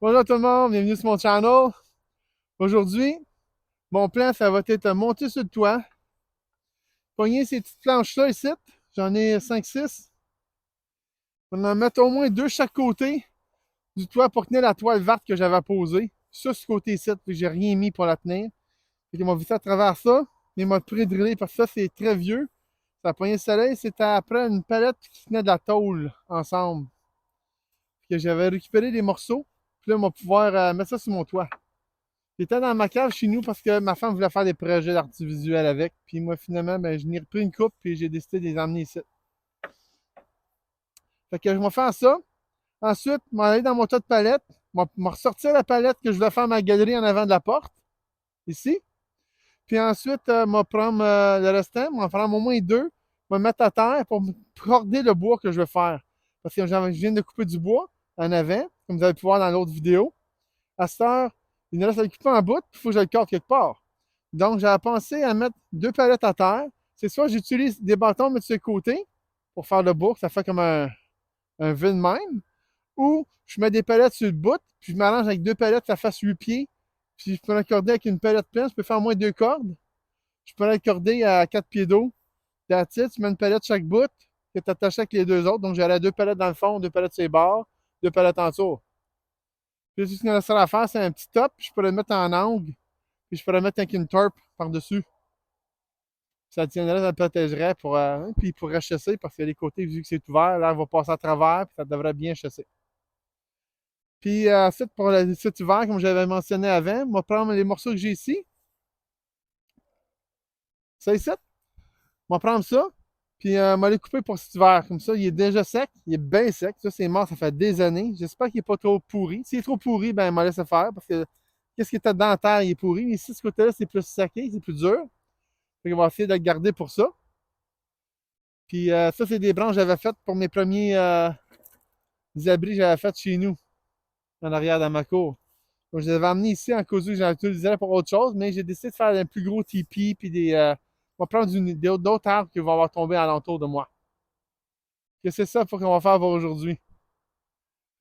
Bonjour tout le monde, bienvenue sur mon channel. Aujourd'hui, mon plan, ça va être de monter sur le toit, pogner ces petites planches-là ici. J'en ai 5-6. On va en mettre au moins deux chaque côté du toit pour tenir la toile verte que j'avais posée. Ça, ce côté-ci, puis j'ai rien mis pour la tenir. Ils m'ont visser à travers ça, mais ils m'ont pré-drillé parce que ça, c'est très vieux. Ça a pogné le soleil, c'était après une palette qui tenait de la tôle ensemble. Que j'avais récupéré des morceaux, puis là, on va pouvoir mettre ça sur mon toit. J'étais dans ma cave chez nous parce que ma femme voulait faire des projets d'artivisuel avec. Puis moi, finalement, ben, je n'ai repris une coupe puis j'ai décidé de les emmener ici. Fait que je vais faire ça. Ensuite, je vais aller dans mon tas de palettes. Je vais ressortir la palette que je voulais faire ma galerie en avant de la porte. Ici. Puis ensuite, je vais prendre le restant. Je vais en prendre au moins deux. Je vais me mettre à terre pour corder le bois que je vais faire. Parce que je viens de couper du bois en avant, comme vous avez pu voir dans l'autre vidéo. À cette heure, il me reste à le couper en bout, puis il faut que je le corde quelque part. Donc, j'avais pensé à mettre deux palettes à terre. C'est soit j'utilise des bâtons mais de ce côté pour faire le bourg, ça fait comme un V de même, ou je mets des palettes sur le bout, puis je m'arrange avec deux palettes, ça fasse 8 pieds, puis je peux l'accorder avec une palette pleine, je peux faire au moins deux cordes. Je peux l'accorder à 4 pieds d'eau. That's it, tu mets une palette chaque bout, que tu attaches avec les deux autres. Donc, j'aurai deux palettes dans le fond, deux palettes sur les bords, deux palettes en dessous. Puis, ce qu'il me restera à faire, c'est un petit top, je pourrais le mettre en angle, puis je pourrais le mettre avec une tarp par-dessus. Ça tiendrait, ça le protégerait puis il pourrait chasser parce que les côtés, vu que c'est ouvert, l'air va passer à travers, puis ça devrait bien chasser. Puis ensuite, pour le site hiver, comme j'avais mentionné avant, on va prendre les morceaux que j'ai ici. Ça ici. On va prendre ça, puis on va les couper pour cet hiver. Comme ça, il est déjà sec, il est bien sec. Ça, c'est mort, ça fait des années. J'espère qu'il n'est pas trop pourri. S'il est trop pourri, ben, on va laisser faire parce que qu'est-ce qui était dans la terre, il est pourri. Mais ici, ce côté-là, c'est plus saqué, c'est plus dur. Donc, on va essayer de le garder pour ça. Puis ça, c'est des branches que j'avais faites pour mes premiers abris que j'avais fait chez nous, en arrière dans ma cour. Donc, je les avais amenés ici en cause que j'en utilisé pour autre chose, mais j'ai décidé de faire un plus gros tipi puis on va prendre d'autres arbres qui vont avoir tombé alentour de moi. Que c'est ça qu'on va faire aujourd'hui.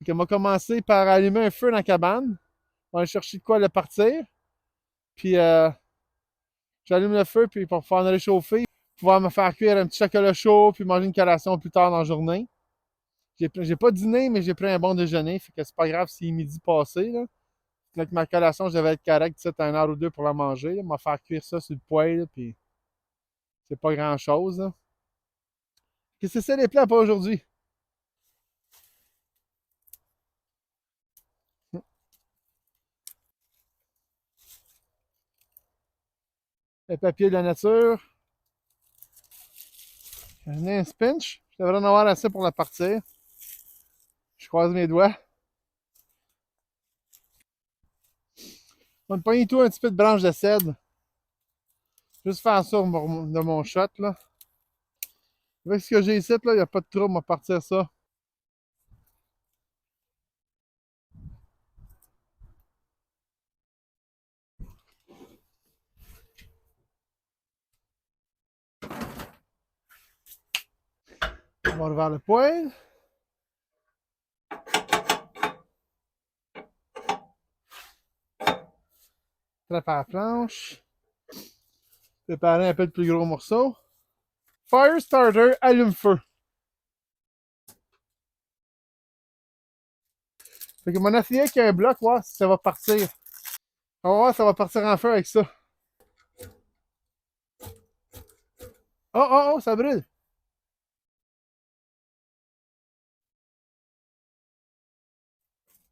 On va commencer par allumer un feu dans la cabane. On va aller chercher de quoi le partir. Puis j'allume le feu puis pour pouvoir le réchauffer, pouvoir me faire cuire un petit chocolat chaud puis manger une collation plus tard dans la journée. J'ai pas dîné, mais j'ai pris un bon déjeuner. Fait que c'est pas grave si midi passé. Là. Avec ma collation, je devais être correct, une heure ou deux pour la manger. On va faire cuire ça sur le poêle, puis c'est pas grand-chose. Qu'est-ce que c'est les plans pour aujourd'hui? Le papier de la nature. J'en ai un spinch. Je devrais en avoir assez pour la partir. Je croise mes doigts. On va me pogner tout un petit peu de branche de cèdre. Juste faire ça de mon shot, là. Avec ce que j'ai ici, là, il n'y a pas de trouble, on va partir ça. On va revoir le poêle. Préparer la planche. Préparer un peu de plus gros morceaux. Fire starter, allume-feu. Fait que mon acier qui a un bloc, ouais, ça va partir. On va voir, ça va partir en feu avec ça. Oh, oh, oh, ça brûle.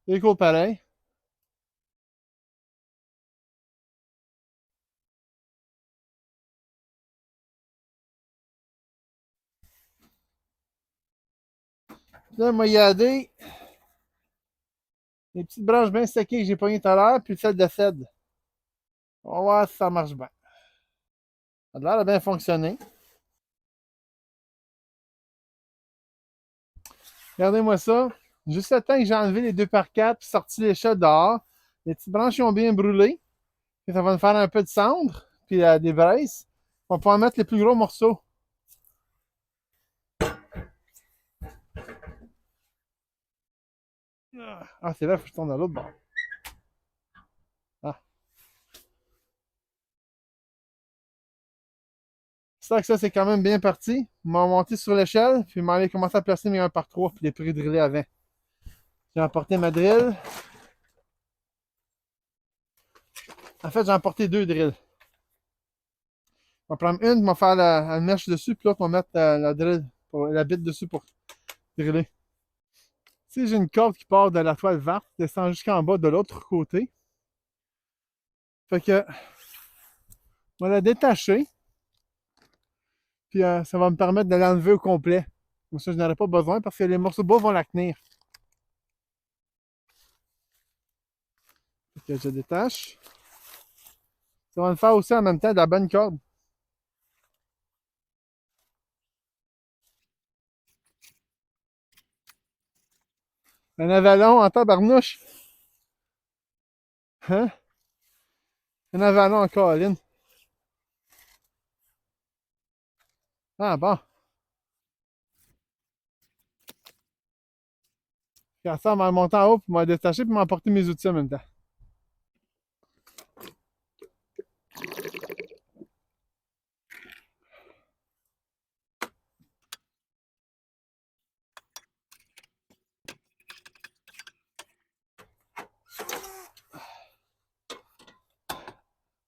C'est cool pareil. Là, moi, il y a des petites branches bien séquées que j'ai pognées tout à l'heure, puis celle de cèdre. On va voir si ça marche bien. Ça a l'air de bien fonctionner. Regardez-moi ça. Juste le temps que j'ai enlevé les 2x4 puis sorti l'échelle dehors. Les petites branches ont bien brûlé. Puis ça va me faire un peu de cendre, puis des braises. On va pouvoir mettre les plus gros morceaux. Ah, c'est là, faut que je tourne à l'autre bord. Ah. C'est ça que ça, c'est quand même bien parti. M'a monté sur l'échelle, puis m'a allé commencer à placer mes 1 par 3 puis les pré-drillés avant. J'ai emporté ma drill. En fait, j'ai emporté 2 drills. On va prendre une, on va faire la mèche dessus, puis l'autre, on va mettre la drill, la bite dessus pour driller. Tu sais, j'ai une corde qui part de la toile verte, descend jusqu'en bas de l'autre côté. Fait que, on va la détacher, puis ça va me permettre de l'enlever au complet. Comme ça, je n'aurai pas besoin parce que les morceaux de bois vont la tenir. Fait que je détache. Ça va me faire aussi en même temps de la bonne corde. Un avalon en tabarnouche. Hein? Un avalon en colline. Ah bon. Puis ça, on va monter en haut, puis on va détacher, puis m'emporter mes outils en même temps.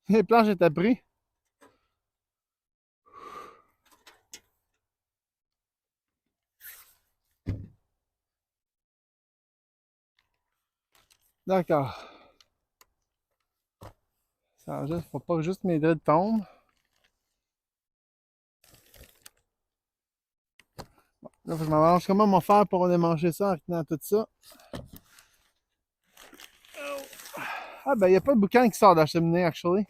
Les planches étaient prises. D'accord. Ça juste, faut pas que juste mes drills tombent. Là, faut que je m'arrange comment m'en faire pour démancher ça en retenant tout ça. Ah ben, il n'y a pas de boucan qui sort de la cheminée, actually.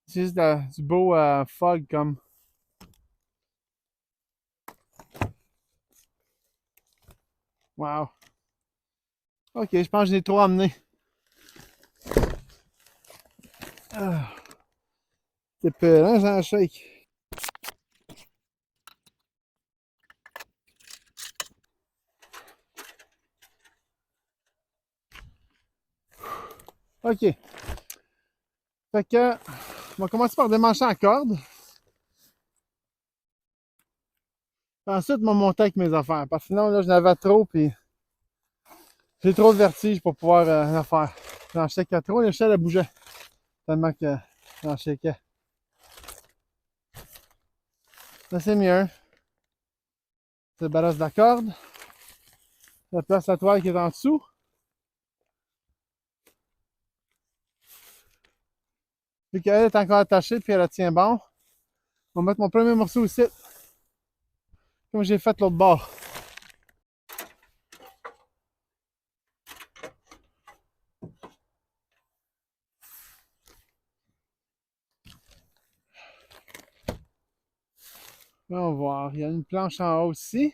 C'est juste du beau fog comme. Wow. Ok, je pense que j'ai trop amené. Ah, c'est peur, hein, j'en shake. Ok. Fait que, on va commencer par démancher la corde. Ensuite, on va monter avec mes affaires. Parce que sinon, là, je n'avais trop, puis j'ai trop de vertige pour pouvoir la faire. J'en shake trop, l'échelle, elle bougeait. Tellement que j'en shakais. Là, c'est mieux. Je balance de la corde. Je place la toile qui est en dessous. Vu qu'elle est encore attachée, puis elle tient bon. On va mettre mon premier morceau ici. Comme j'ai fait l'autre bord. Là, on va voir. Il y a une planche en haut aussi.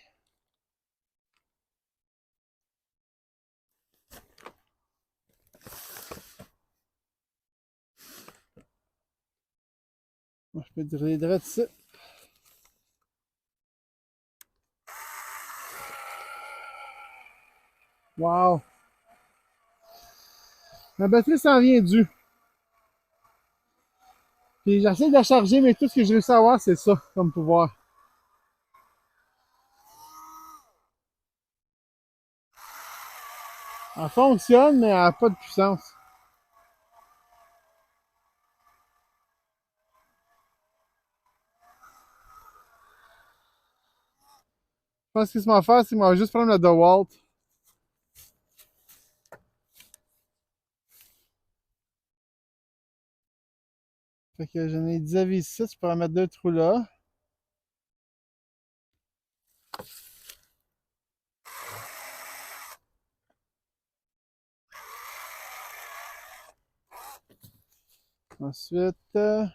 Je peux driller direct ici. Wow! La batterie s'en vient due. Puis j'essaie de la charger, mais tout ce que je veux savoir, c'est ça, comme pouvoir. Elle fonctionne, mais elle n'a pas de puissance. Je pense que ce qu'on va faire, c'est qu'on va juste prendre le DeWalt. Fait que j'en ai 10 vis ici, je pourrais mettre 2 trous là. Ensuite, on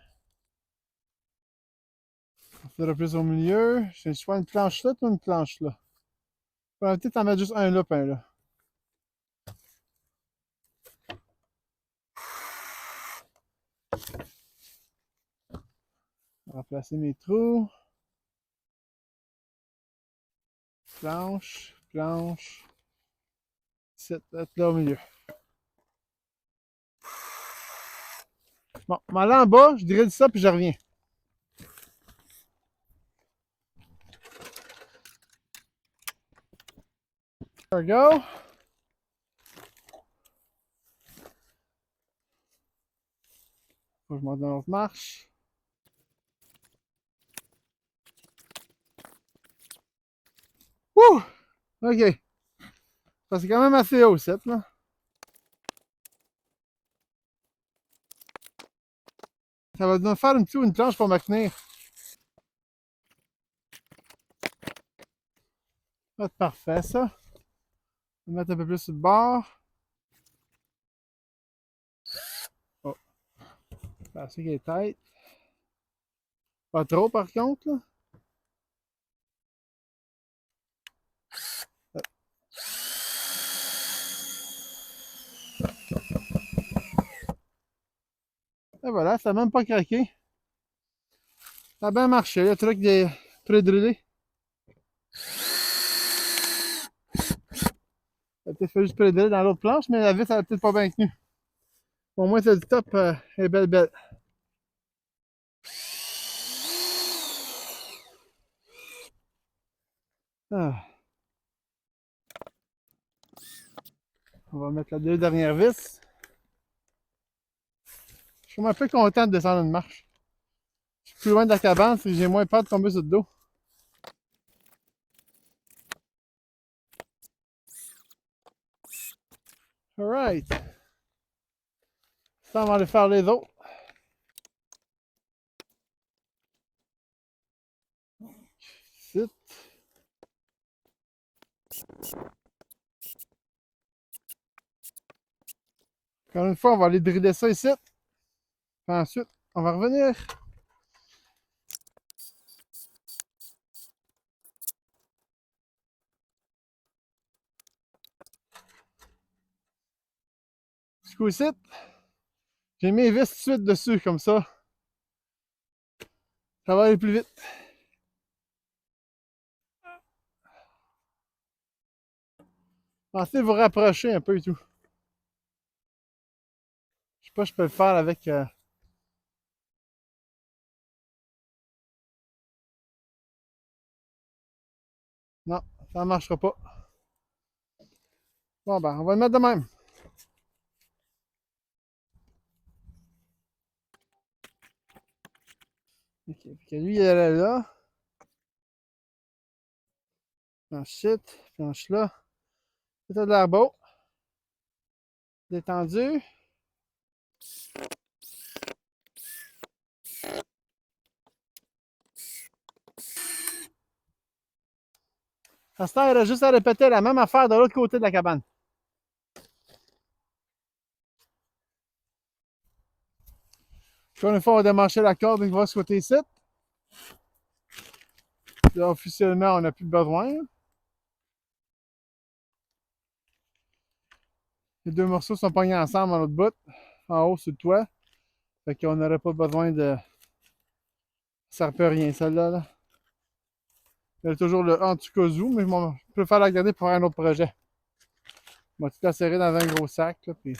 fera plus au milieu. J'ai le choix une planche là ou une planche là. On va peut-être en mettre juste un là, puis un là. On va placer mes trous. Planche, planche. Être là au milieu. Bon, je m'en aller en bas, je drille ça, puis je reviens. There we go. Faut que je monte dans l'autre marche. Wouh! OK. Ça, c'est quand même assez haut, cette, là. Ça va me faire une planche pour me tenir. Ça va être parfait, ça. Je vais mettre un peu plus sur le bord. Oh, c'est assez qu'il est tête. Pas trop, par contre, là. Et voilà, ça n'a même pas craqué. Ça a bien marché, le truc des pré-drillés. Ça a peut-être fait juste pré-driller dans l'autre planche, mais la vis, elle a peut-être pas bien tenu. Au moins, c'est du top, elle est belle, belle. Ah. On va mettre la deux dernières vis. Je suis un peu content de descendre une marche. Je suis plus loin de la cabane, c'est que j'ai moins peur de tomber sur le dos. Alright. Ça, on va aller faire les autres. Ici. Encore une fois, on va aller driller ça ici. Puis ensuite, on va revenir. Du coup, ici, j'ai mis les vis tout de suite dessus, comme ça. Ça va aller plus vite. Pensez vous rapprocher un peu et tout. Je sais pas, je peux le faire avec. Non, ça ne marchera pas. Bon, ben, on va le mettre de même. Ok, puis lui, il est là. Ensuite, planche là. C'est de l'air beau. Détendu. À ce temps, il a juste à répéter la même affaire de l'autre côté de la cabane. Encore une fois, on va démancher la corde et on va ce côté ici. Là, officiellement, on n'a plus besoin. Les deux morceaux sont pognés ensemble en l'autre bout, en haut sur le toit. Fait qu'on n'aurait pas besoin de. Ça ne peut rien, celle-là. Là. Il y a toujours le en tout cas où, mais je préfère la garder pour un autre projet. On va tout la serrer dans un gros sac. Là, puis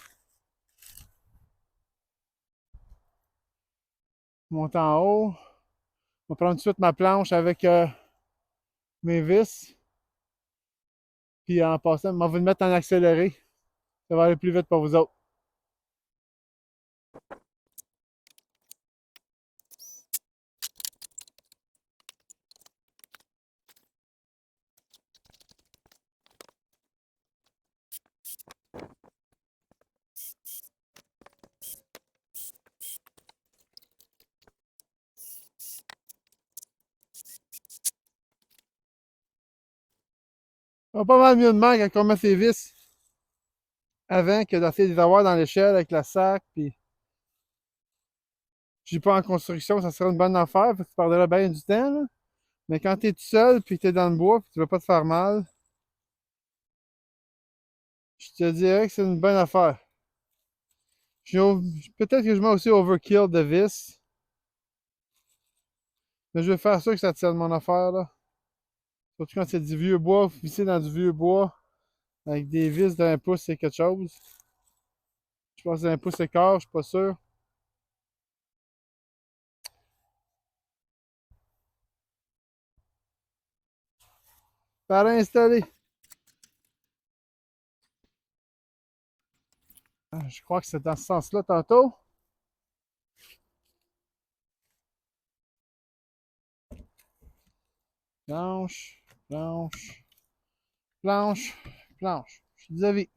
monter en haut. On va prendre tout de suite ma planche avec mes vis. Puis en passant, on va vous le mettre en accéléré. Ça va aller plus vite pour vous autres. Ça va pas mal mieux de même quand on met ses vis avant que d'essayer de les avoir dans l'échelle avec le sac. Puis je suis pas en construction, ça serait une bonne affaire parce que tu perdrais bien du temps. Là. Mais quand tu es tout seul puis que tu es dans le bois puis tu veux pas te faire mal, je te dirais que c'est une bonne affaire. Peut-être que je mets aussi overkill de vis. Mais je vais faire ça que ça tienne mon affaire là. Surtout quand c'est du vieux bois, visser dans du vieux bois. Avec des vis d'un pouce et quelque chose. Je pense que c'est un pouce et quart, je suis pas sûr. Par installé. Ah, je crois que c'est dans ce sens-là tantôt. Planche, planche, planche, planche. Je suis désolé.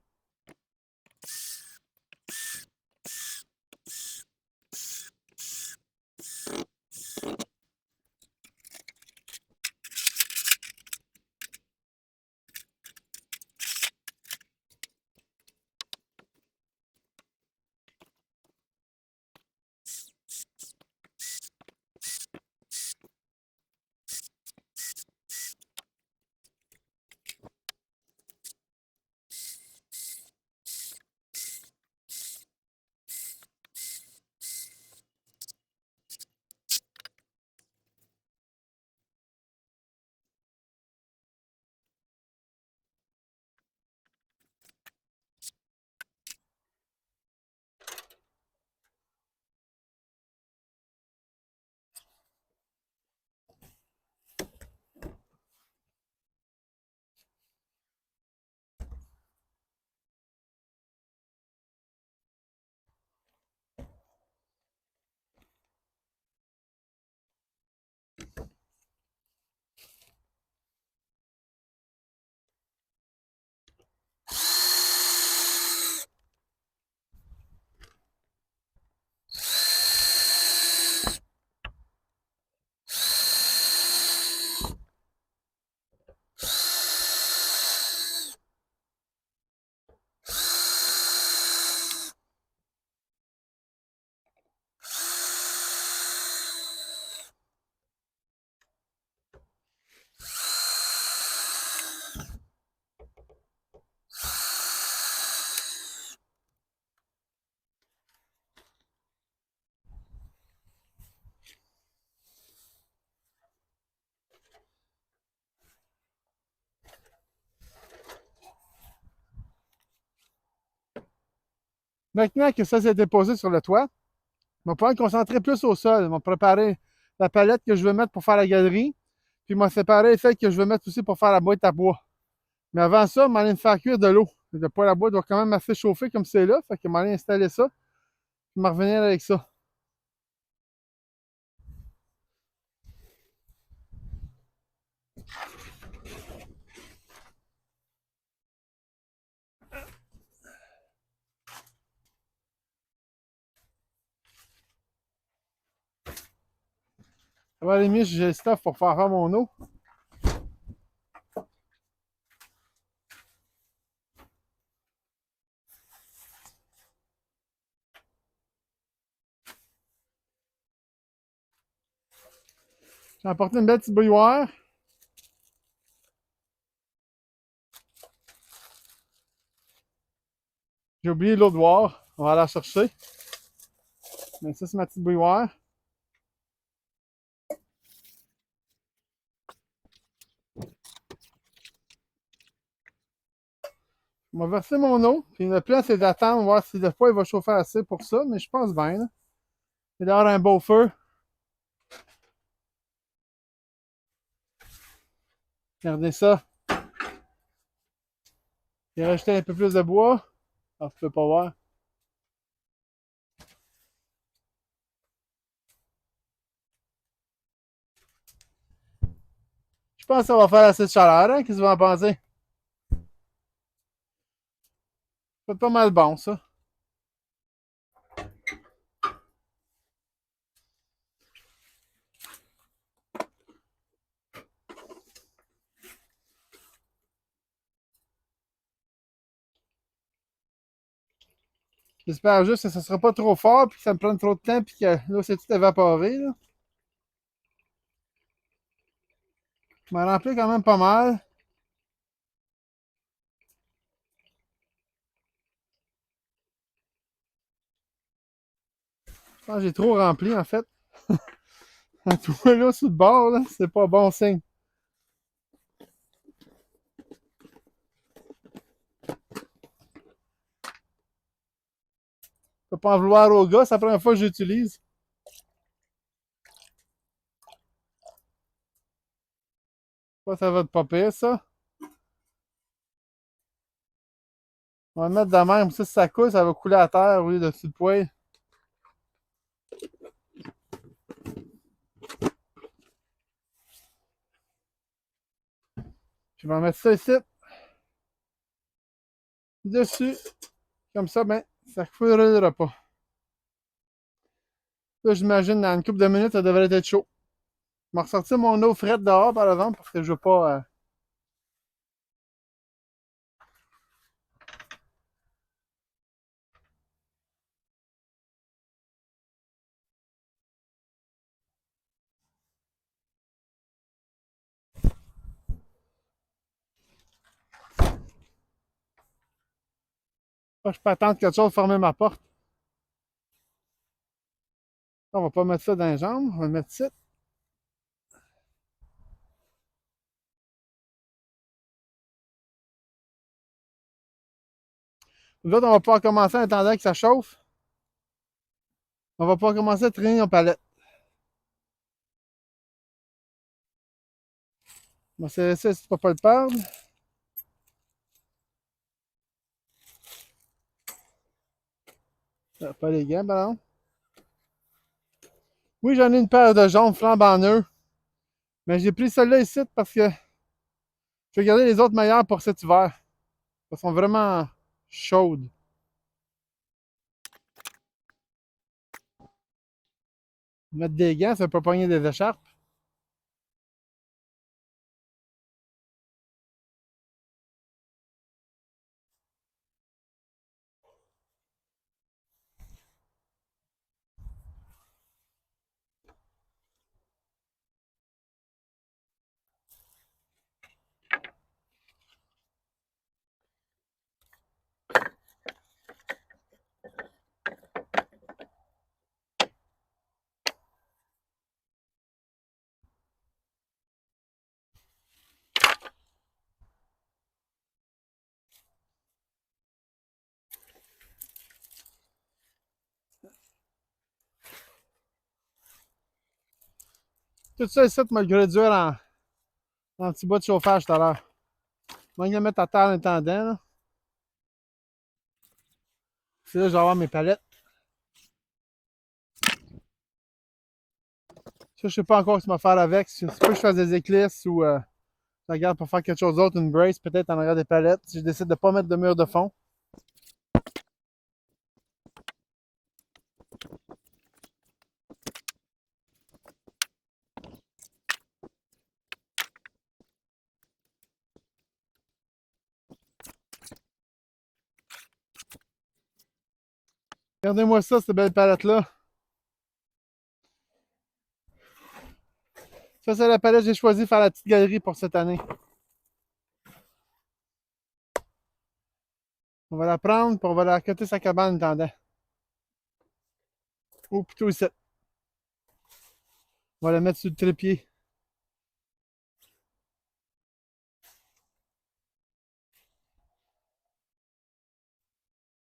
Maintenant que ça s'est déposé sur le toit, je vais pouvoir me concentrer plus au sol. Je vais préparer la palette que je veux mettre pour faire la galerie. Puis je vais séparer celle que je veux mettre aussi pour faire la boîte à bois. Mais avant ça, je vais aller me faire cuire de l'eau. Le poêle à bois doit quand même assez chauffer comme c'est là. Fait que je vais aller installer ça. Puis me revenir avec ça. Ça va aller mieux si j'ai le stuff pour faire mon eau. J'ai apporté une belle petite bouilloire. J'ai oublié l'eau de boire. On va aller la chercher. Mais ça, c'est ma petite bouilloire. On va verser mon eau. Puis le plan, c'est d'attendre, voir si le foie il va chauffer assez pour ça. Mais je pense bien. Là. C'est d'avoir un beau feu. Regardez ça. J'ai rajouté un peu plus de bois. Ah, tu peux pas voir. Je pense que ça va faire assez de chaleur. Hein? Qu'est-ce que vous en pensez? C'est pas mal bon, ça. J'espère juste que ça ne sera pas trop fort, puis que ça me prenne trop de temps, puis que l'eau s'est tout évaporé. Là. Je m'en remplis quand même pas mal. Je pense que j'ai trop rempli, en fait. Tout là sur le bord, là, c'est pas bon signe. Je peux pas en vouloir au gars, c'est la première fois que j'utilise. Ça va te popper, ça. On va le mettre de même. Ça, si ça coule, ça va couler à terre au lieu de dessus le poêle. Je vais mettre ça ici, dessus. Comme ça, ben, ça ne coulera pas. Là, j'imagine, dans une couple de minutes, ça devrait être chaud. Je vais ressortir mon eau frette dehors, par exemple, parce que je veux pas. Je peux attendre quelque chose de fermer ma porte. On va pas mettre ça dans les jambes, on va le mettre ici. Là, on va pouvoir commencer en attendant que ça chauffe. On va pouvoir commencer à traîner nos palettes. On va serrer ça si tu peux pas le perdre. Pas les gants, par exemple. Oui, j'en ai une paire de jaunes flambant neufs. Mais j'ai pris celle-là ici parce que je vais garder les autres meilleures pour cet hiver. Elles sont vraiment chaudes. Mettre des gants, ça peut pogner des écharpes. Tout ça ici, tu vas le réduire en petit bas de chauffage tout à l'heure. Je vais le mettre à terre en attendant. Là. C'est là que je vais avoir mes palettes. Ça, je sais pas encore ce que je vais faire avec. Si je fasse des éclisses ou je regarde pour faire quelque chose d'autre, une brace, peut-être en arrière des palettes. Si je décide de ne pas mettre de mur de fond. Regardez-moi ça, cette belle palette-là. Ça, c'est la palette que j'ai choisi de faire la petite galerie pour cette année. On va la prendre et on va la coter sa cabane en tendant. Ou plutôt ici. On va la mettre sur le trépied.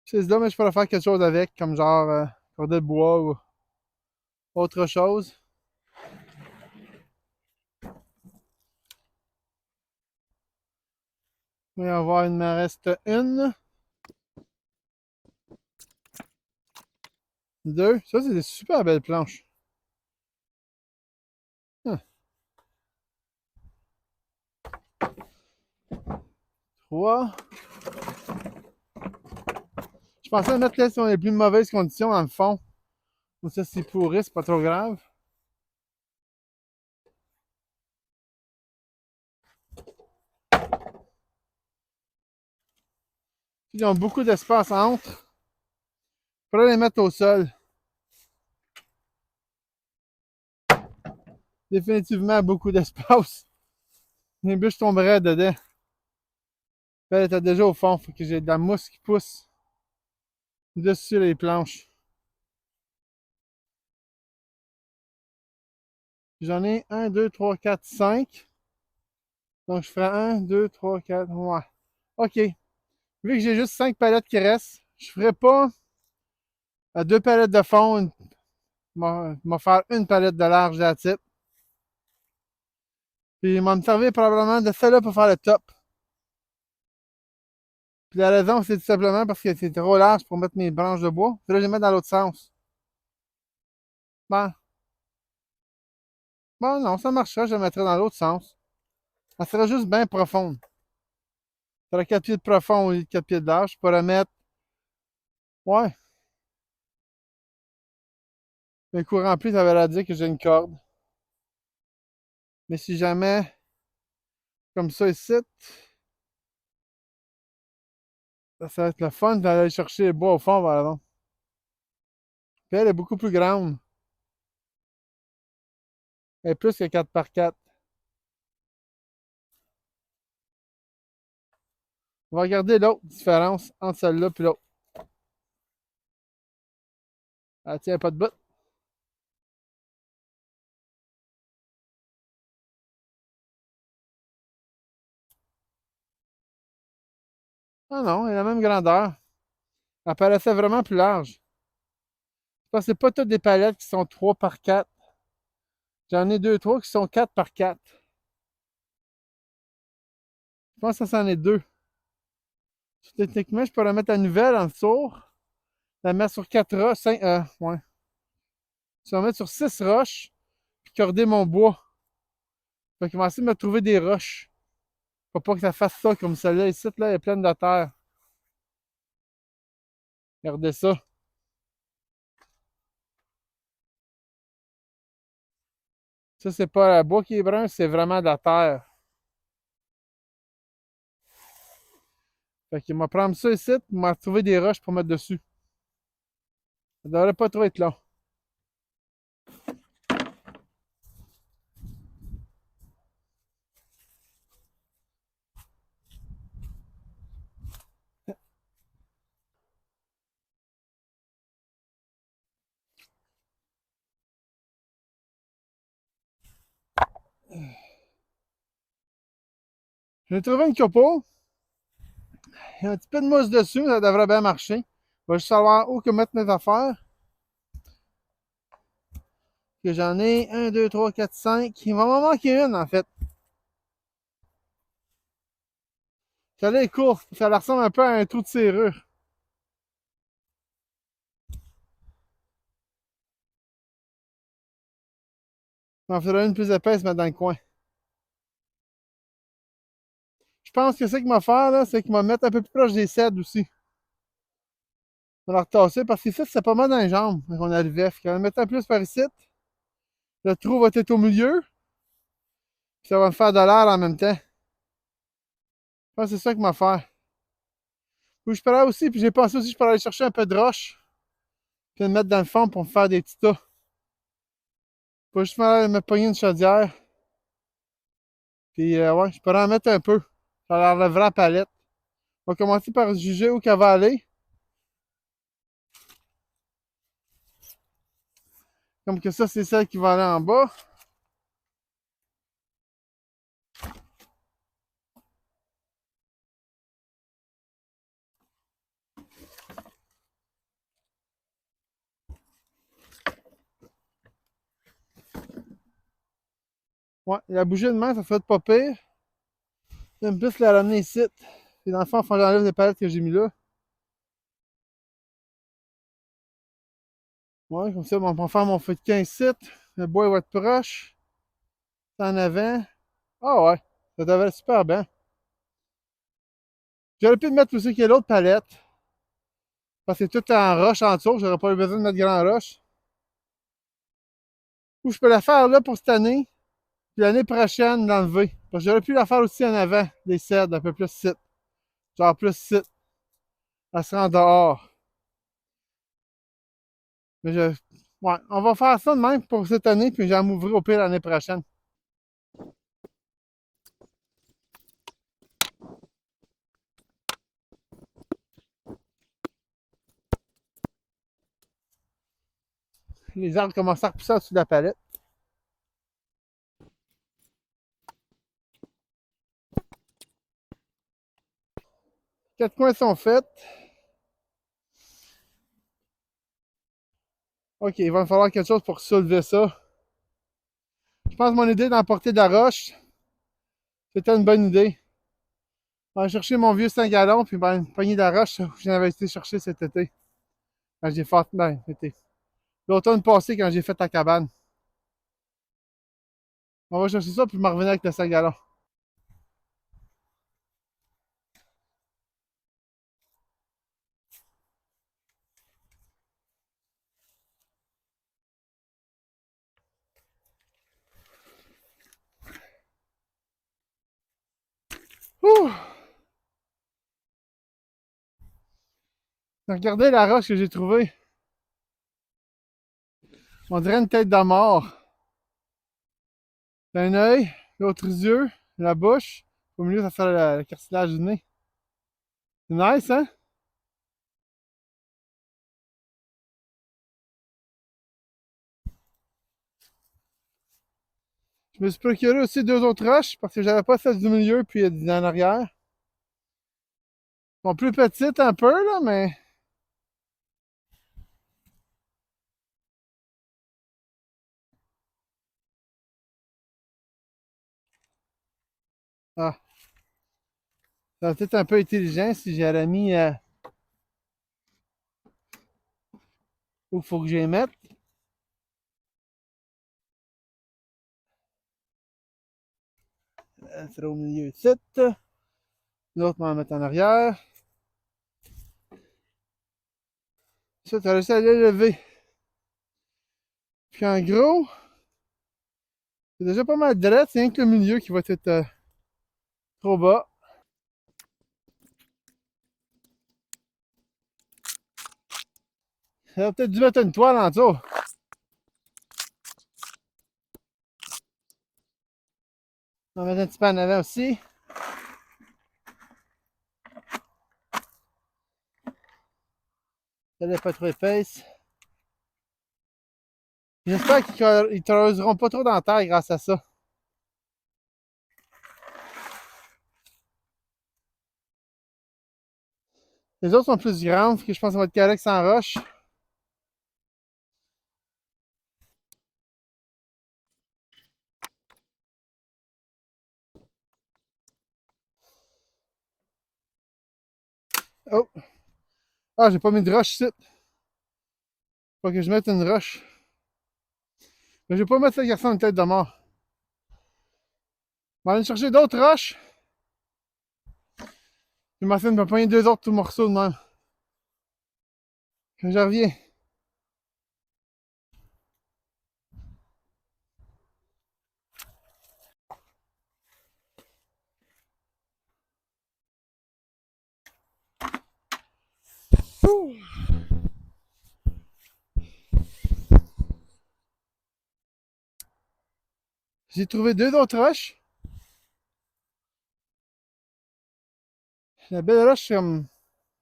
C'est là, mais je pourrais faire quelque chose avec, comme genre cordée de bois ou autre chose. Il va y avoir, il me reste une. Deux. Ça, c'est des super belles planches. Hein. Trois. Je pensais mettre là sur les plus mauvaises conditions dans le fond. Donc ça, c'est pourri, c'est pas trop grave. Ils ont beaucoup d'espace entre. Je pourrais les mettre au sol. Définitivement beaucoup d'espace. Les bûches tomberaient dedans. Elle était déjà au fond, faut que j'ai de la mousse qui pousse dessus les planches. J'en ai un, 2, 3, 4, 5. Donc je ferai un, 2, 3, 4. Ouais. OK. Vu que j'ai juste 5 palettes qui restent, je ferai pas 2 palettes de fond, m'a faire une palette de large de la type. Puis il m'a me servir probablement de celle-là pour faire le top. Puis la raison, c'est tout simplement parce que c'est trop large pour mettre mes branches de bois. Puis là, je les mets dans l'autre sens. Ben, bon, non, ça marcherait, je le mettrais dans l'autre sens. Elle serait juste bien profonde. Ça aurait 4 pieds de profond au lieu de 4 pieds de large. Je pourrais mettre, ouais, un courant rempli, ça veut dire que j'ai une corde. Mais si jamais, comme ça ici, ça va être le fun d'aller chercher les bois au fond, par exemple. Puis elle est beaucoup plus grande. Elle est plus que 4 par 4. On va regarder l'autre différence entre celle-là et l'autre. Elle tient pas de bout. Ah non, elle est la même grandeur. Elle paraissait vraiment plus large. Parce que c'est pas toutes des palettes qui sont 3 par 4. J'en ai 2, 3 qui sont 4 par 4. Je pense que ça c'en est 2. Techniquement, je pourrais mettre la nouvelle en dessous, la mettre sur 4 roches, 5, ouais. Je vais la mettre sur 6 roches, puis corder mon bois. Fait qu'il va essayer de me trouver des roches. Faut pas que ça fasse ça comme celle-là. Ici, là, elle est pleine de terre. Regardez ça. Ça, c'est pas le bois qui est brun, c'est vraiment de la terre. Fait qu'il m'a prendre ça ici, il m'a trouvé des roches pour mettre dessus. Ça devrait pas trop être long. J'ai trouvé une copeaux. Il y a un petit peu de mousse dessus, ça devrait bien marcher. Je vais juste savoir où que mettre mes affaires. Que j'en ai 1, 2, 3, 4, 5. Il va m'en manquer une en fait. Celle-là est courte. Ça ressemble un peu à un trou de serrure. Il en faudrait une plus épaisse, mettre dans le coin. Je pense que ce qu'il m'a faire, là, c'est qu'il m'a mettre un peu plus proche des cèdres aussi. On va la retasser parce que ici, c'est pas mal dans les jambes quand on arrivait. Quand on mettait plus par ici, le trou va être au milieu. Puis ça va me faire de l'air en même temps. Je pense que c'est ça qu'il m'a fait. Puis je peux aller aussi, puis j'ai pensé aussi que je peux aller chercher un peu de roche. Puis le mettre dans le fond pour me faire des petits tas. Pas juste me pogner une chaudière. Puis ouais, je pourrais en mettre un peu. Ça enlèvera la palette. On va commencer par juger où qu'elle va aller. Comme que ça, c'est celle qui va aller en bas. Ouais, la bougie de main, ça fait pas pire. J'aime plus la ramener ici. Puis dans le fond, faut que j'enlève les palettes que j'ai mis là. Ouais, comme ça, on va faire mon feu de camp ici. Le bois va être proche. En avant. Ah ouais, ça devrait être super bien. J'aurais pu mettre aussi qu'il y a l'autre palette. Parce que c'est tout en roche en dessous. J'aurais pas eu besoin de mettre grand roche. Ou je peux la faire là pour cette année. Puis l'année prochaine, l'enlever. Parce que j'aurais pu la faire aussi en avant, des cèdres, un peu plus site. Genre plus site. Elle sera en dehors. Mais ouais, on va faire ça de même pour cette année, puis j'en m'ouvrir au pire l'année prochaine. Les arbres commencent à repousser au-dessus de la palette. 4 coins sont faits. Ok, il va me falloir quelque chose pour soulever ça. Je pense que mon idée d'emporter de la roche, c'était une bonne idée. On va chercher mon vieux 5 gallons, puis ben, une poignée de la roche que j'avais été chercher cet été. Quand j'ai fait. Ben, été. L'automne passé, quand j'ai fait ta cabane. On va chercher ça, puis me revenir avec le 5 gallons. Ouh! Regardez la roche que j'ai trouvée. On dirait une tête de mort. Un œil, l'autre yeux, la bouche. Au milieu, ça fait le cartilage du nez. C'est nice, hein? Je me suis procuré aussi deux autres roches parce que j'avais pas celle du milieu puis en arrière. Elles sont plus petites un peu, là, mais. Ah, ça aurait été un peu intelligent si j'aurais mis où il faut que je les mette. Elle sera au milieu ici. L'autre, on va la mettre en arrière. Ça, tu as réussi à l'élever. Puis en gros, c'est déjà pas mal droit. C'est rien que le milieu qui va être trop bas. J'aurais peut-être dû mettre une toile en dessous. On va mettre un petit peu en avant aussi. Elle n'est pas trop épaisse. J'espère qu'ils ne creuseront pas trop dans la terre grâce à ça. Les autres sont plus grandes, que je pense que ça va être correct sans roche. Oh! Ah, j'ai pas mis de roche ici. Faut que je mette une roche. Mais je vais pas mettre le garçon une tête de mort. On va aller chercher d'autres roches. Je m'essaie de me prendre deux autres tout morceaux de même. Je reviens. Ouh. J'ai trouvé deux autres roches. La belle roche, c'est comme. Je sais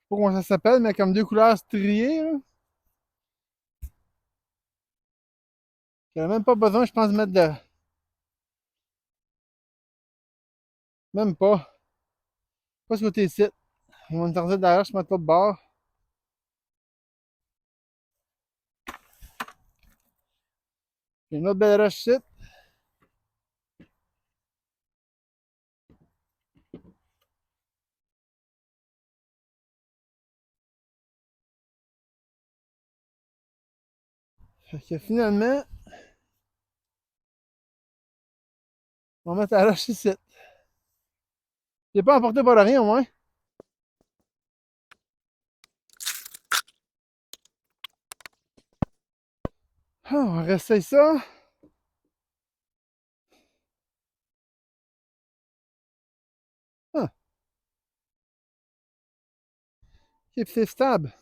pas comment ça s'appelle, mais comme deux couleurs striées. Là. J'avais même pas besoin, je pense, de mettre de. Même pas. Pas ce côté-ci. On va me sortir de la roche, mettre l'autre bord. J'ai une autre belle roche ici. Fait que finalement, on va mettre la roche ici. J'ai pas emporté pour rien au moins. Ah, on va rester ça. Ah, ok, puis c'est stable.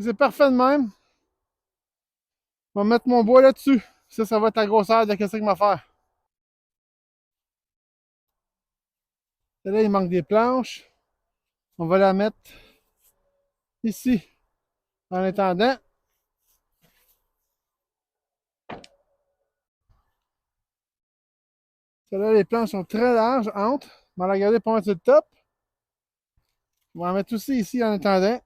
C'est parfait de même. On va mettre mon bois là-dessus. Ça va être la grosseur de qu'est-ce qu'il va faire. Là, il manque des planches. On va la mettre ici. En attendant, celles-là, les planches sont très larges entre. On va la garder pour mettre sur le top. On va en mettre aussi ici en attendant.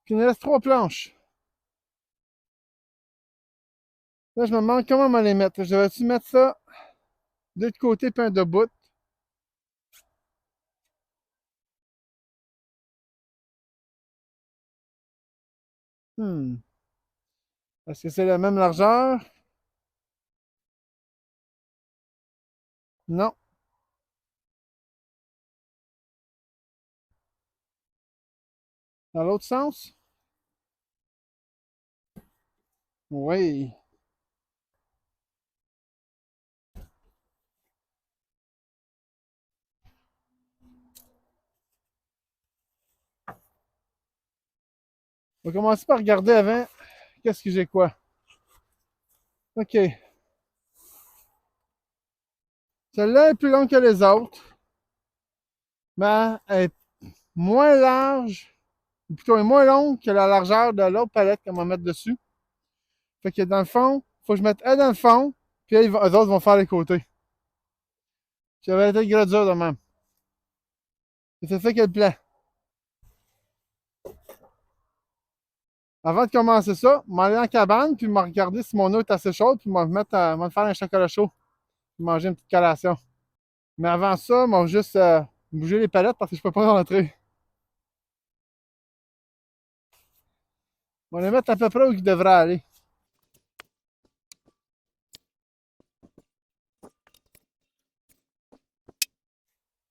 Puis il nous reste 3 planches. Là, je me demande comment on va les mettre. Je devrais-tu mettre ça de l'autre côté puis un de bout? Hmm. Est-ce que c'est la même largeur? Non. Dans l'autre sens? Oui. On va commencer par regarder avant. Qu'est-ce que j'ai quoi? OK. Celle-là est plus longue que les autres, mais elle est moins large, ou plutôt elle est moins longue que la largeur de l'autre palette qu'on va mettre dessus. Fait que dans le fond, faut que je mette elle dans le fond, puis eux autres vont faire les côtés. J'avais été gros dur de même. C'est ça qui est le plan. Avant de commencer ça, je m'aller en cabane, puis me regarder si mon eau est assez chaude, puis me faire un chocolat chaud, puis manger une petite collation. Mais avant ça, je vais juste bouger les palettes parce que je peux pas rentrer. On va les mettre à peu près où ils devraient aller.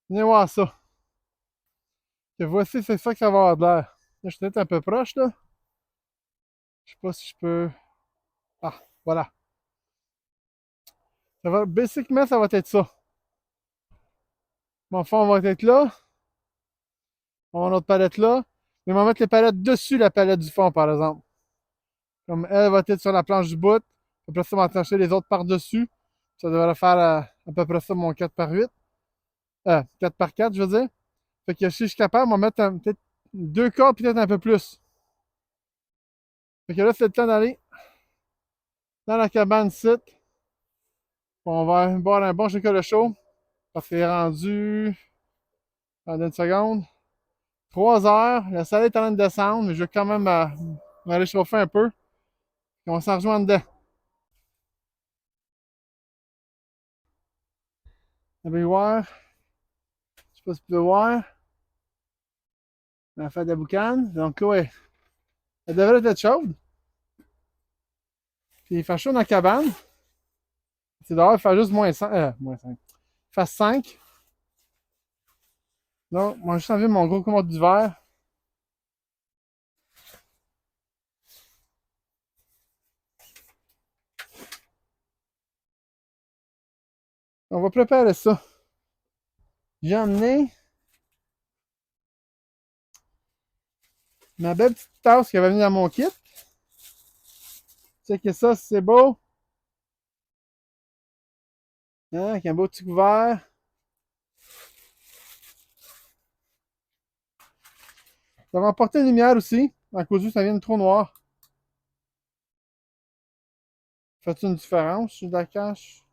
Venez voir ça. Que voici, c'est ça que ça va avoir de l'air. Là, je suis peut-être un peu proche, là. Je sais pas si je peux. Ah, voilà. Basiquement, ça va être ça. Mon fond va être là. On va notre palette là. Mais on va mettre les palettes dessus la palette du fond, par exemple. Comme elle va être sur la planche du bout. Après ça, on va attacher les autres par-dessus. Ça devrait faire à peu près ça mon 4x8. 4x4, je veux dire. Fait que si je suis capable, on va mettre peut-être 2 cordes, peut-être un peu plus. Fait que là, c'est le temps d'aller dans la cabane site. On va boire un bon chocolat chaud. Parce qu'il est rendu. Attendez une seconde. 3 heures. Le soleil est en train de descendre, mais je vais quand même me réchauffer un peu. Et on s'en rejoint dedans. On va y voir. Je sais pas si tu peux voir. On va faire de la boucane. Donc, ouais. Elle devrait être chaude. Puis il fait chaud dans la cabane. C'est dehors, il fait juste -5. -5. Il fait 5. Donc, moi, juste enlever mon gros commode d'hiver. On va préparer ça. J'ai emmené ma belle petite tasse qui avait venue dans mon kit. Checkez ça, c'est beau. Hein, avec un beau petit couvert. Ça va emporter une lumière aussi, à cause que ça vient de trop noir. Fais-tu une différence sur la cache?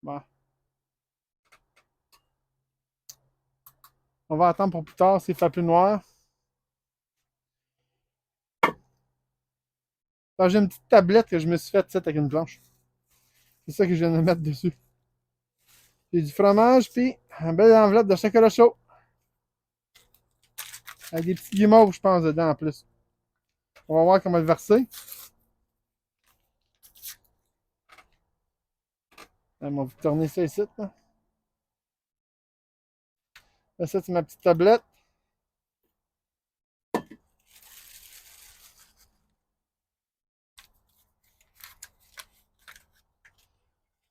Bon. On va attendre pour plus tard s'il fait plus noir. Alors, j'ai une petite tablette que je me suis faite avec une planche. C'est ça que je viens de mettre dessus. J'ai du fromage, puis une belle enveloppe de chocolat chaud. Avec des petits guimauves, je pense, dedans en plus. On va voir comment le verser. On va vous tourner ça ici. Là, là ça, c'est ma petite tablette.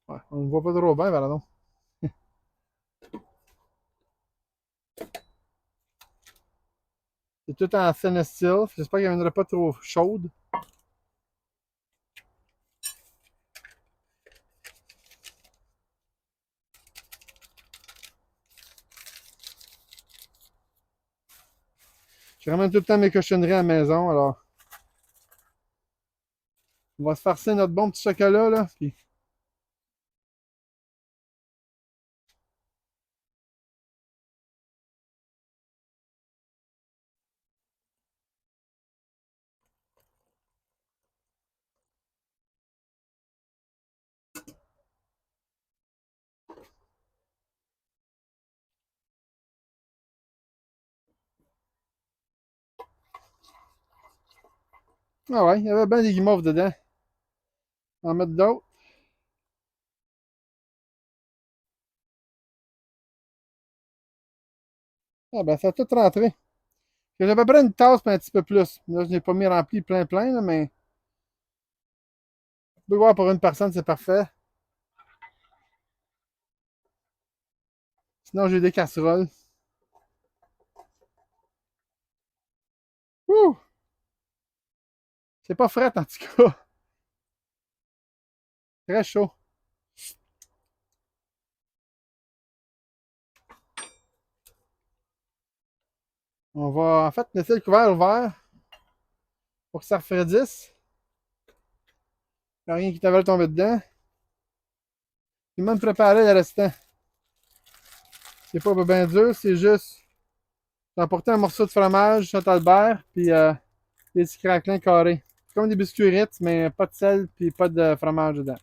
Ouais, on ne voit pas trop bien, pardon. C'est tout en stainless steel. J'espère qu'elle ne viendra pas trop chaude. Je ramène tout le temps mes cochonneries à la maison, alors on va se farcer notre bon petit chocolat, là. Puis Ah ouais, il y avait bien des guimauves dedans. En mettre d'autres. Ah ben, ça a tout rentré. J'avais à peu près une tasse, mais un petit peu plus. Là, je n'ai pas mis rempli plein plein, là, mais tu peux voir pour une personne, c'est parfait. Sinon, j'ai des casseroles. Ouh! C'est pas frais en tout cas. Très chaud. On va en fait laisser le couvert ouvert pour que ça refroidisse. Il n'y a rien qui t'avale tomber dedans. Puis même préparer le restant. C'est pas bien dur, c'est juste. J'ai emporté un morceau de fromage, Saint-Albert, puis des petits craquelins carrés. C'est comme des biscuits Ritz, mais pas de sel, puis pas de fromage dedans.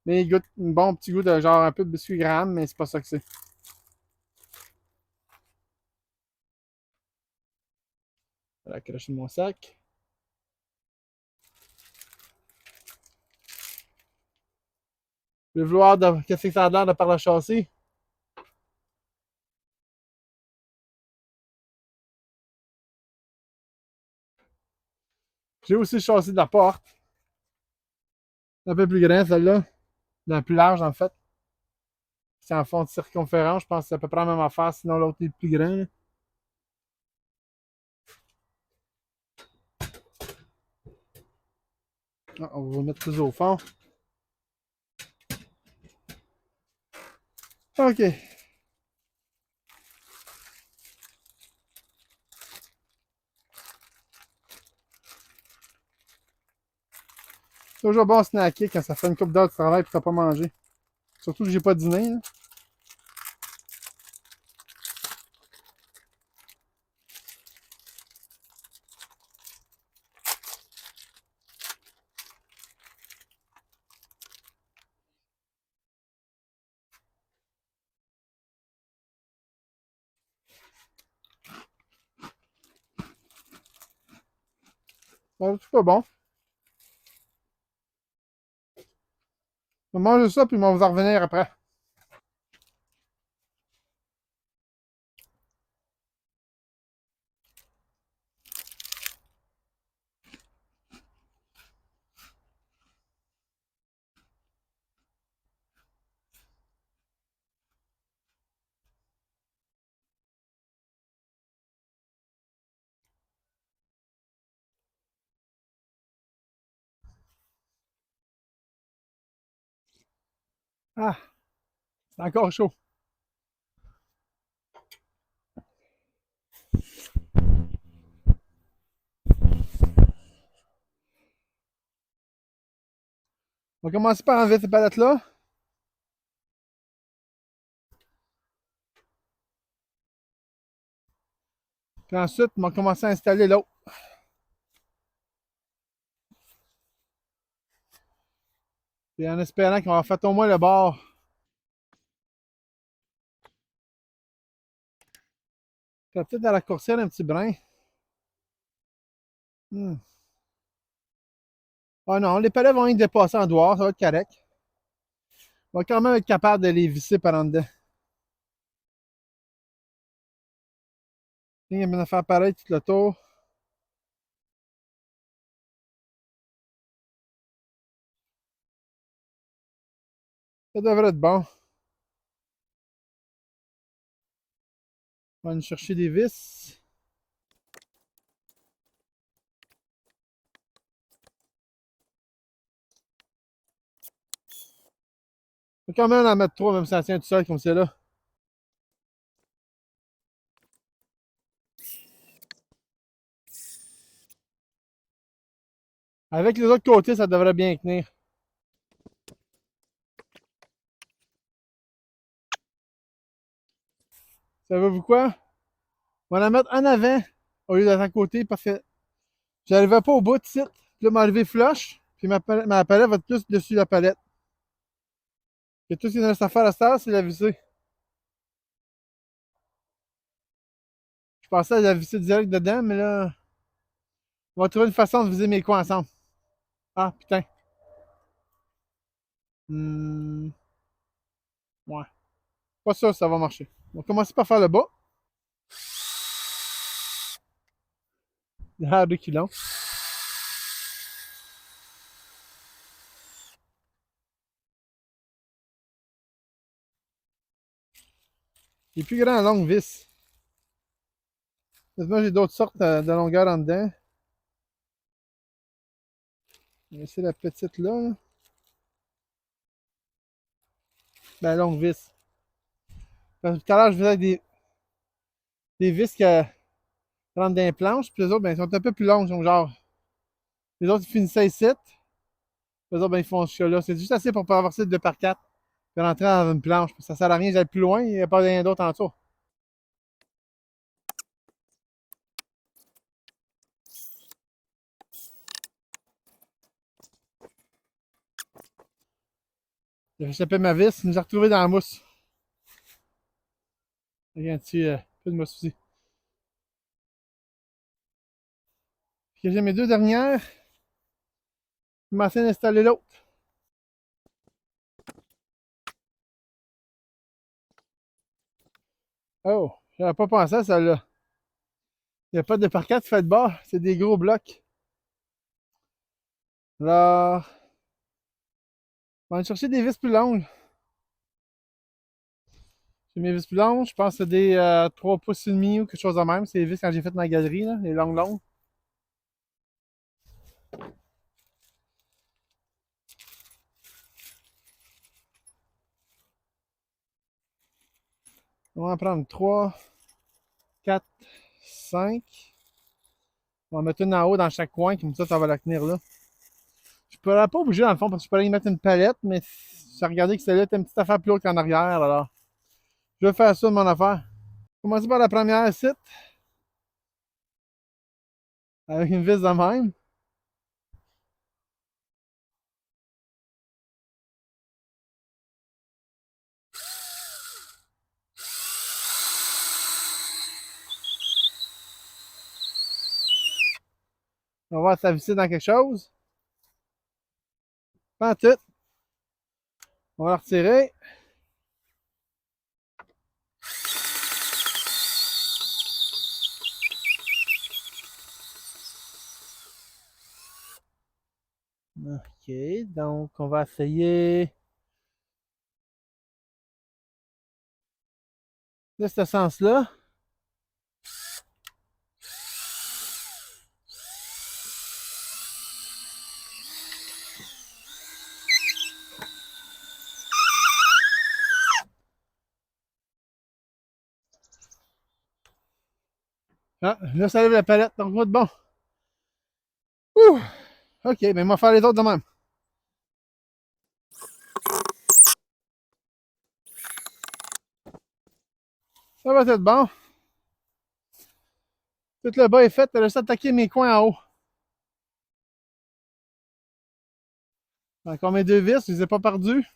Mais il goûte un bon petit goût de genre un peu de biscuit Graham, mais c'est pas ça que c'est. Je vais accrocher mon sac. Je vais vouloir de. Qu'est-ce que ça a l'air de par le châssis? J'ai aussi le châssis de la porte. C'est un peu plus grand, celle-là. Un plus large, en fait. C'est en fond de circonférence. Je pense que c'est à peu près la même affaire, sinon l'autre est plus grand. Là. Ah, on va mettre plus au fond. OK. Toujours bon snacker quand ça fait une coupe d'heure de travail et que t'as pas mangé. Surtout que j'ai pas dîné. Là. C'est pas bon. On va manger ça puis on va vous en revenir après. Ah, c'est encore chaud. On va commencer par enlever ces palettes-là. Puis ensuite, on va commencer à installer l'autre. Puis en espérant qu'on va faire au moins le bord. Je vais peut-être à raccourcir un petit brin. Hmm. Ah non, les palettes vont être dépassées en dehors, ça va être correct. On va quand même être capable de les visser par en dedans. Il y a bien faire pareil tout le tour. Ça devrait être bon. On va aller chercher des vis. On va quand même en mettre trois, même si ça tient tout seul comme c'est là. Avec les autres côtés, ça devrait bien tenir. Savez-vous quoi? On va la mettre en avant au lieu d'être à côté parce que j'arrivais pas au bout de site. Puis là, m'enlever flush. Puis ma palette va être plus dessus la palette. Et tout ce qu'il reste à faire à cette heure, c'est la visser. Je pensais à la visser direct dedans, mais là, On va trouver une façon de viser mes coins ensemble. Ah, putain. Hmm, ouais. Pas sûr que ça va marcher. On va commencer par faire le bas. Ah, reculons. Il est plus grand à longue vis. Moi, j'ai d'autres sortes de longueur en dedans. On va essayer la petite là. Là. Ben, longue vis. Parce que tout à l'heure, je faisais des vis qui rentrent dans les planches, puis les autres, ben, ils sont un peu plus longues. Donc, genre, les autres, ils finissaient ici. Les autres, ben, ils font ce là. C'est juste assez pour pouvoir avancer de 2 par 4 puis rentrer dans une planche. Ça sert à rien, j'aille plus loin, il n'y a pas rien d'autre en dessous. J'ai échappé ma vis, je nous a retrouvé dans la mousse. Avec un petit peu de mousse aussi. Puis j'ai mes deux dernières. Je vais commencer d'installer l'autre. Oh, j'avais pas pensé à celle-là. Il n'y a pas de par 4 fait de bas, c'est des gros blocs. Alors, on va aller chercher des vis plus longues. J'ai mes vis plus longues, je pense que c'est des 3 pouces et demi ou quelque chose de même. C'est les vis quand j'ai fait ma galerie, là, les longues longues. On va en prendre 3, 4, 5. On va en mettre une en haut dans chaque coin, comme ça va la tenir là. Je pourrais pas bouger dans le fond parce que je pourrais y mettre une palette, mais j'ai regardé que celle-là était une petite affaire plus haute qu'en arrière, alors je vais faire ça de mon affaire. Commencer par la première site, avec une vis de même. On va voir si ça visser dans quelque chose. Pas en tout. On va la retirer. OK, donc on va essayer de ce sens-là. Ah, là, ça lève la palette, donc va de bon. Ouh! OK, mais on va faire les autres de même. Ça va être bon. Tout le bas est fait, je vais juste attaquer mes coins en haut. Encore mes deux vis, je les ai pas perdus.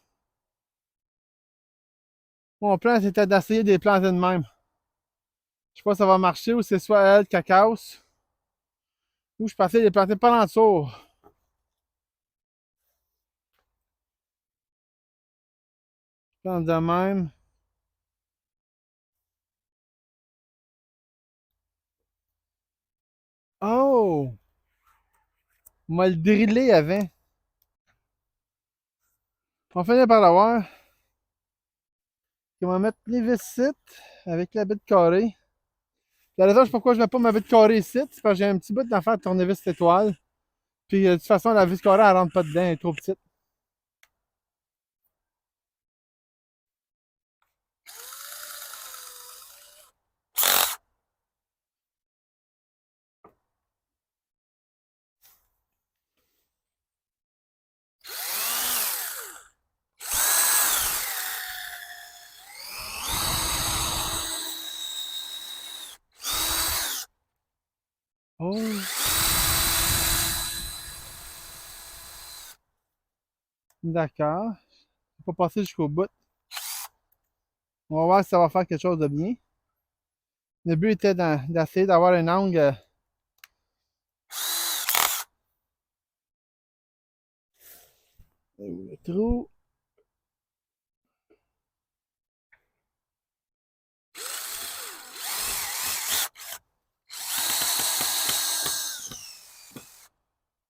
Mon plan, c'était d'essayer de les planter de même. Je sais pas si ça va marcher ou c'est soit elle qui casse. Ou je pensais les planter par en dessous. Plante de même. Oh! On va le driller avant. On finit par l'avoir. On va mettre les vis ici avec la bite carrée. La raison pourquoi je ne mets pas ma bite carrée ici, c'est parce que j'ai un petit bout d'affaire de tournevis étoile. Puis de toute façon, la vis carrée, elle rentre pas dedans, elle est trop petite. Oh, d'accord. Je vais pas passer jusqu'au bout. On va voir si ça va faire quelque chose de bien. Le but était d'essayer d'avoir un angle Le trou.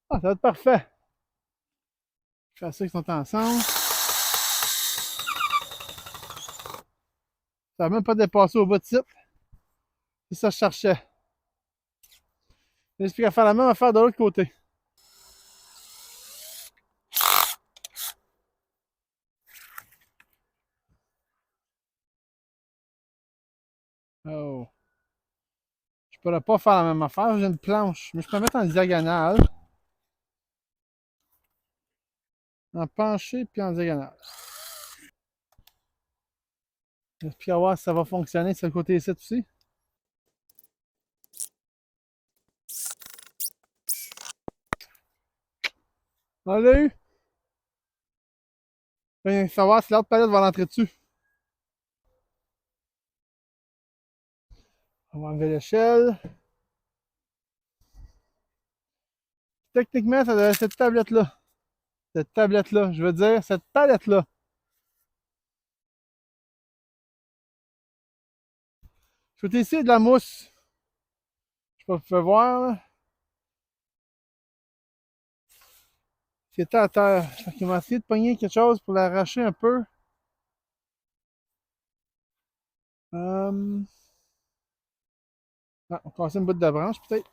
Ah, ça va être parfait. Je fais ça qu'ils sont ensemble. Ça va même pas dépassé au bout de type. C'est ça que je cherchais. J'explique à faire la même affaire de l'autre côté. Oh. Je pourrais pas faire la même affaire, j'ai une planche. Mais je peux mettre en diagonale. En penché puis en diagonale. J'explique à voir si ça va fonctionner sur le côté ici aussi. On l'a eu. Rien savoir si l'autre palette va rentrer dessus. On va enlever l'échelle. Techniquement, ça doit être cette tablette-là. Cette tablette-là, je veux dire, cette palette-là. Je vais essayer de la mousse. Je sais pas si vous pouvez voir, là. Qui était à terre. Fait qu'il m'a essayé de pogner quelque chose pour l'arracher un peu. Ah, on va casser une bout de branche, peut-être.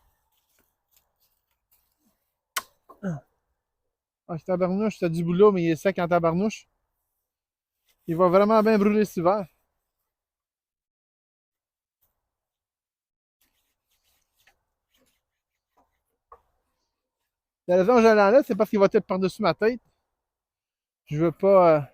Ah, c'est tabarnouche, c'était du boulot, mais il est sec en tabarnouche. Il va vraiment bien brûler cet hiver. La raison que je l'enlève, c'est parce qu'il va être par-dessus ma tête. Je veux pas.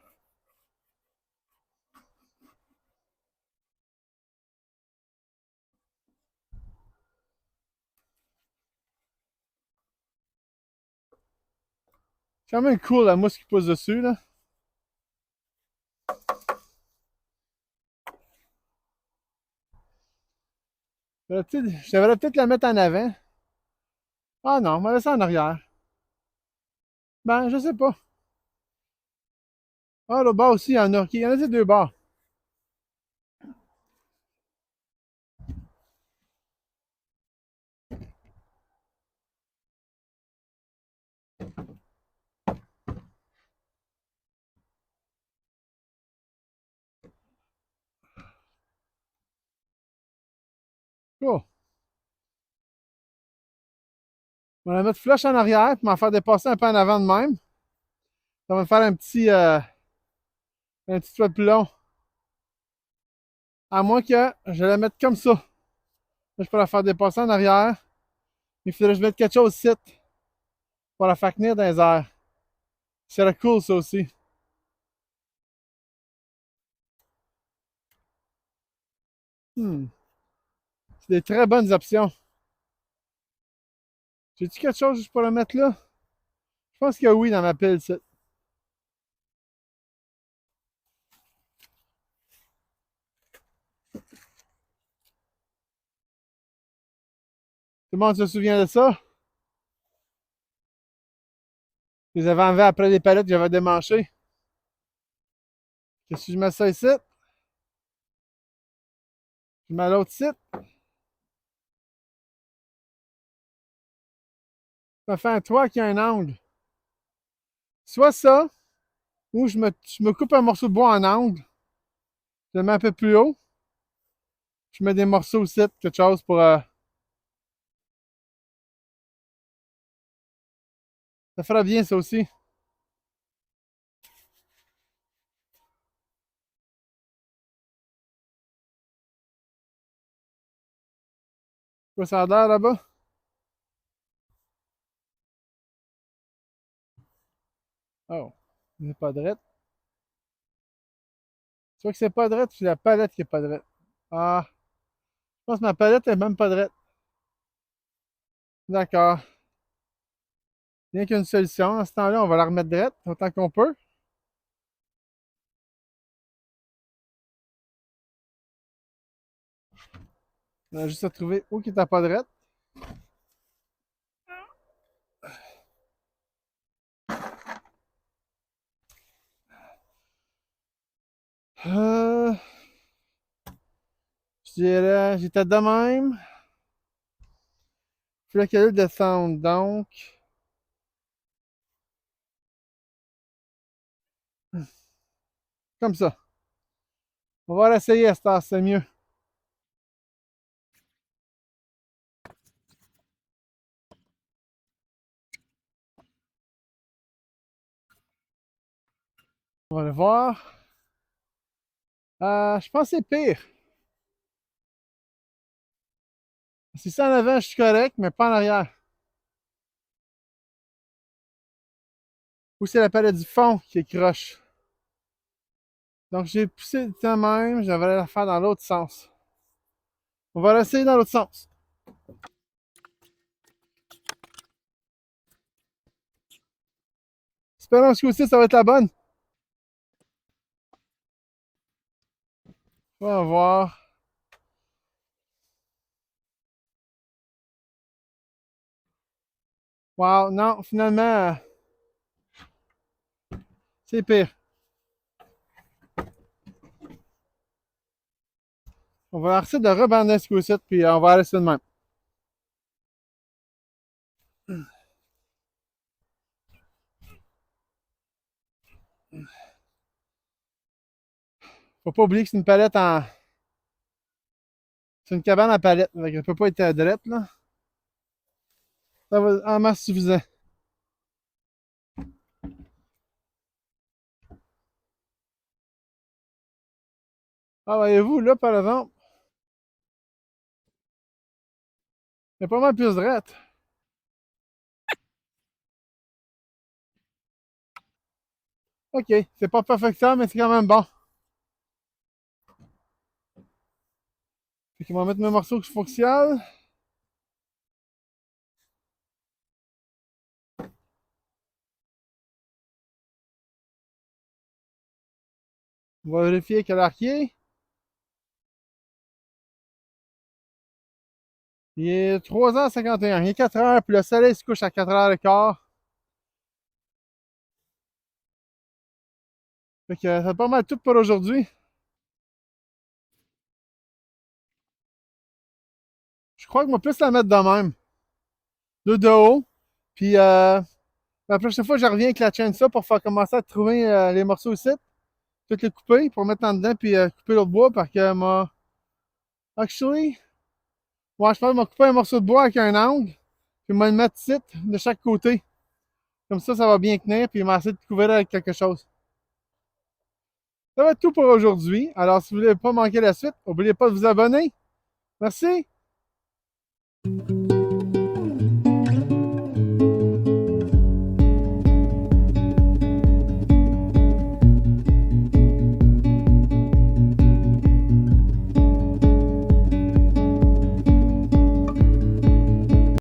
C'est quand même cool la mousse qui pousse dessus, là. Je devrais peut-être la mettre en avant. Ah non, on va laisser en arrière. Ben, je sais pas. Ah, le bas aussi, il y en a. Ok, il y en a ces deux bords. Oh. On va la mettre flush en arrière, puis m'en faire dépasser un peu en avant de même. Ça va me faire un petit toit plus long. À moins que je la mette comme ça. Là, je peux la faire dépasser en arrière. Il faudrait que je mette quelque chose ici pour la faire tenir dans les airs. C'est cool, ça aussi. Hmm. C'est des très bonnes options. J'ai-tu quelque chose que je pourrais mettre là? Je pense que oui dans ma pile, ça. Tout le monde se souvient de ça? Je les avais enlevés après les palettes que j'avais démanchées. Qu'est-ce que je mets ça ici? Je mets l'autre ici. Ça fait un toit qui a un angle. Soit ça, ou je me coupe un morceau de bois en angle. Je le mets un peu plus haut. Je mets des morceaux ici, quelque chose pour. Ça fera bien, ça aussi. Quoi ça a l'air là-bas? Oh, c'est pas drette. Tu vois que c'est pas drette, c'est la palette qui est pas drette. Ah, je pense que ma palette est même pas drette. D'accord. Bien qu'une solution. À ce temps-là, on va la remettre drette autant qu'on peut. On a juste à trouver où qui est pas drette. Euh, je dirais, j'étais de même. Puis là, quelle descendre? Donc, comme ça. On va l'essayer à ce temps, c'est mieux. On va le voir. Je pense que c'est pire. Si c'est en avant, je suis correct, mais pas en arrière. Ou c'est la palette du fond qui est croche. Donc, j'ai poussé le temps même, j'avais la faire dans l'autre sens. On va l'essayer dans l'autre sens. Espérons que aussi ça va être la bonne. On va voir. Wow, non, finalement, c'est pire. On va essayer de rebander ce coup-ci, puis on va aller sur le même. Faut pas oublier que c'est une palette en. C'est une cabane à palette. Donc elle peut pas être drette, là. Ça va en masse suffisant. Ah, voyez-vous, là, par exemple, il est pas mal plus drette. OK, c'est pas perfecteur, mais c'est quand même bon. Fait qu'on va mettre mes morceaux fonctionnels. On va vérifier quelle heure il est. Il est 3h51. Il est 4h, puis le soleil se couche à 4h15. Fait que c'est pas mal tout pour aujourd'hui. Je crois qu'on va plus la mettre de même. De haut. Puis la prochaine fois, je reviens avec la chaîne ça pour faire commencer à trouver les morceaux ici. Toutes les couper pour mettre en dedans puis couper l'autre bois parce que m'a. Actually, ouais, je pense que m'a coupé un morceau de bois avec un angle. Puis m'a le mettre ici de chaque côté. Comme ça va bien tenir. Puis m'a essayé de couvrir avec quelque chose. Ça va être tout pour aujourd'hui. Alors, si vous ne voulez pas manquer la suite, n'oubliez pas de vous abonner. Merci.